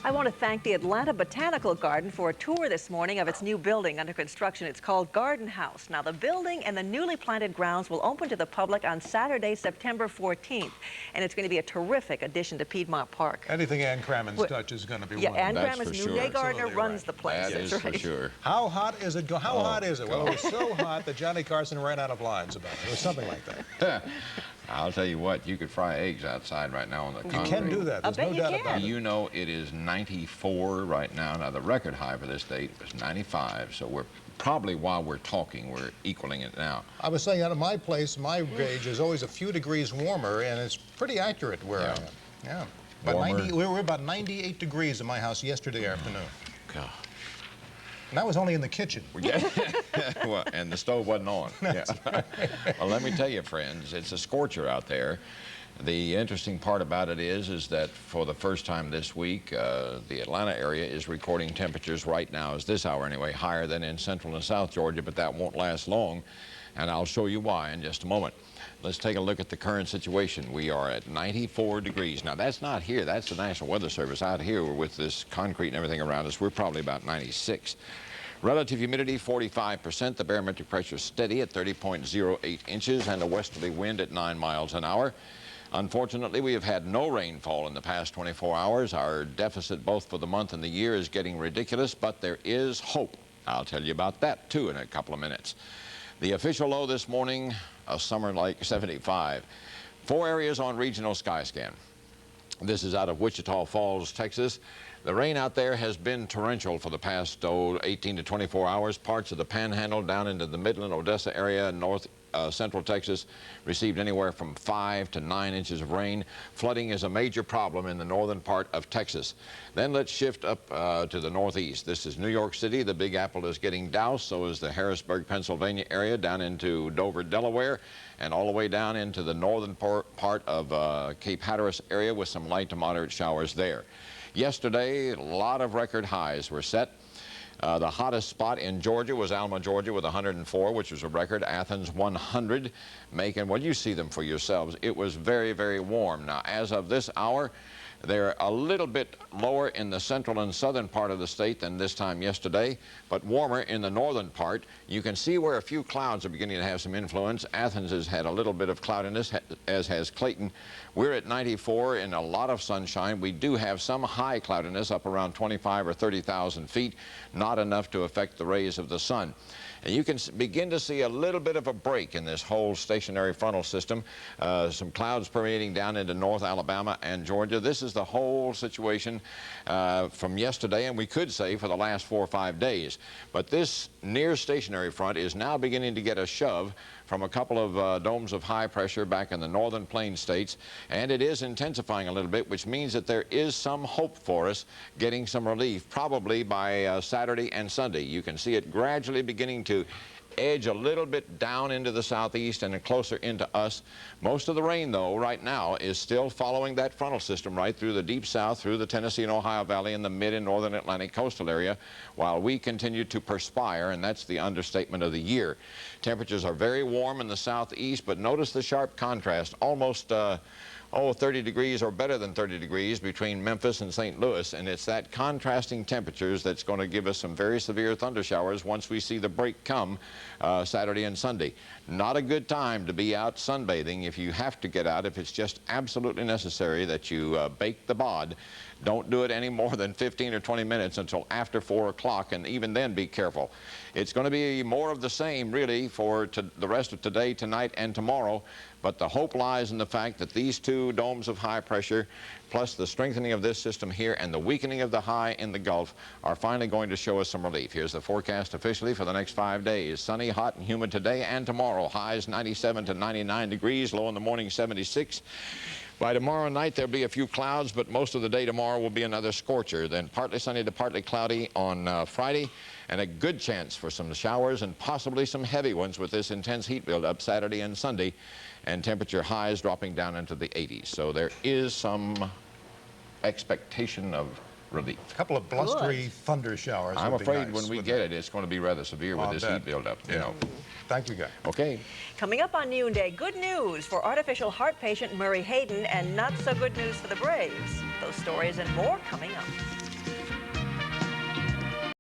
I want to thank the Atlanta Botanical Garden for a tour this morning of its new building under construction. It's called Garden House. Now, the building and the newly planted grounds will open to the public on Saturday, September 14th, and it's going to be a terrific addition to Piedmont Park. Anything Ann Crammond's touch is going to be Ann wonderful. Crammond's Noonday gardener runs the place. That is right. for sure. How hot is it? How hot is it? Well, it was so hot that Johnny Carson ran out of lines about it. It was something like that. I'll tell you what, you could fry eggs outside right now on the concrete. You can do that. There's no doubt about it. You know, it is 94 right now. Now, the record high for this date was 95, so we're probably, while we're talking, we're equaling it now. I was saying, out of my place, my gauge is always a few degrees warmer, and it's pretty accurate where I am. Yeah. But we were about 98 degrees in my house yesterday afternoon. God. And that was only in the kitchen. Well, and the stove wasn't on. Yeah. Well, let me tell you, friends, it's a scorcher out there. The interesting part about it is that for the first time this week, the Atlanta area is recording temperatures right now, as this hour anyway, higher than in central and south Georgia, but that won't last long, and I'll show you why in just a moment. Let's take a look at the current situation. We are at 94 degrees. Now, that's not here. That's the National Weather Service. Out here, with this concrete and everything around us, we're probably about 96. Relative humidity, 45%. The barometric pressure steady at 30.08 inches and a westerly wind at 9 miles an hour. Unfortunately, we have had no rainfall in the past 24 hours. Our deficit both for the month and the year is getting ridiculous, but there is hope. I'll tell you about that, too, in a couple of minutes. The official low this morning, a summer like 75. 4 areas on regional sky scan. This is out of Wichita Falls, Texas. The rain out there has been torrential for the past 18 to 24 hours. Parts of the Panhandle down into the Midland, Odessa area, north central Texas received anywhere from 5 to 9 inches of rain. Flooding is a major problem in the northern part of Texas. Then let's shift up to the northeast. This is New York City. The Big Apple is getting doused. So is the Harrisburg, Pennsylvania area down into Dover, Delaware, and all the way down into the northern part of Cape Hatteras area with some light to moderate showers there. Yesterday, a lot of record highs were set. The hottest spot in Georgia was Alma, Georgia, with 104, which was a record. Athens, 100. Macon, well, you see them for yourselves. It was very, very warm. Now, as of this hour, they're a little bit lower in the central and southern part of the state than this time yesterday, but warmer in the northern part. You can see where a few clouds are beginning to have some influence. Athens has had a little bit of cloudiness, as has Clayton. We're at 94 in a lot of sunshine. We do have some high cloudiness up around 25 or 30,000 feet, not enough to affect the rays of the sun. And you can begin to see a little bit of a break in this whole stationary frontal system. Some clouds permeating down into North Alabama and Georgia. This is the whole situation from yesterday, and we could say for the last 4 or 5 days. But this near stationary front is now beginning to get a shove from a couple of domes of high pressure back in the northern plain states, and it is intensifying a little bit, which means that there is some hope for us getting some relief, probably by Saturday and Sunday. You can see it gradually beginning to edge a little bit down into the southeast and closer into us. Most of the rain, though, right now is still following that frontal system right through the deep south, through the Tennessee and Ohio Valley and the mid and northern Atlantic coastal area, while we continue to perspire, and that's the understatement of the year. Temperatures are very warm in the southeast, but notice the sharp contrast, almost 30 degrees or better than 30 degrees between Memphis and St. Louis, and it's that contrasting temperatures that's going to give us some very severe thunder showers once we see the break come Saturday and Sunday. Not a good time to be out sunbathing if you have to get out, if it's just absolutely necessary that you bake the bod. Don't do it any more than 15 or 20 minutes until after 4 o'clock, and even then be careful. It's going to be more of the same, really, for the rest of today, tonight, and tomorrow, but the hope lies in the fact that these 2 domes of high pressure, plus the strengthening of this system here and the weakening of the high in the Gulf, are finally going to show us some relief. Here's the forecast officially for the next 5 days. Sunny, hot, and humid today and tomorrow. Highs 97 to 99 degrees, low in the morning 76. By tomorrow night, there'll be a few clouds, but most of the day tomorrow will be another scorcher. Then partly sunny to partly cloudy on Friday, and a good chance for some showers and possibly some heavy ones with this intense heat buildup Saturday and Sunday, and temperature highs dropping down into the 80s. So there is some expectation of relief. A couple of blustery thunder showers. I'm afraid when we get it, it's going to be rather severe with this heat buildup. You know. Thank you, Guy. Okay. Coming up on Noonday, good news for artificial heart patient Murray Hayden and not so good news for the Braves. Those stories and more coming up.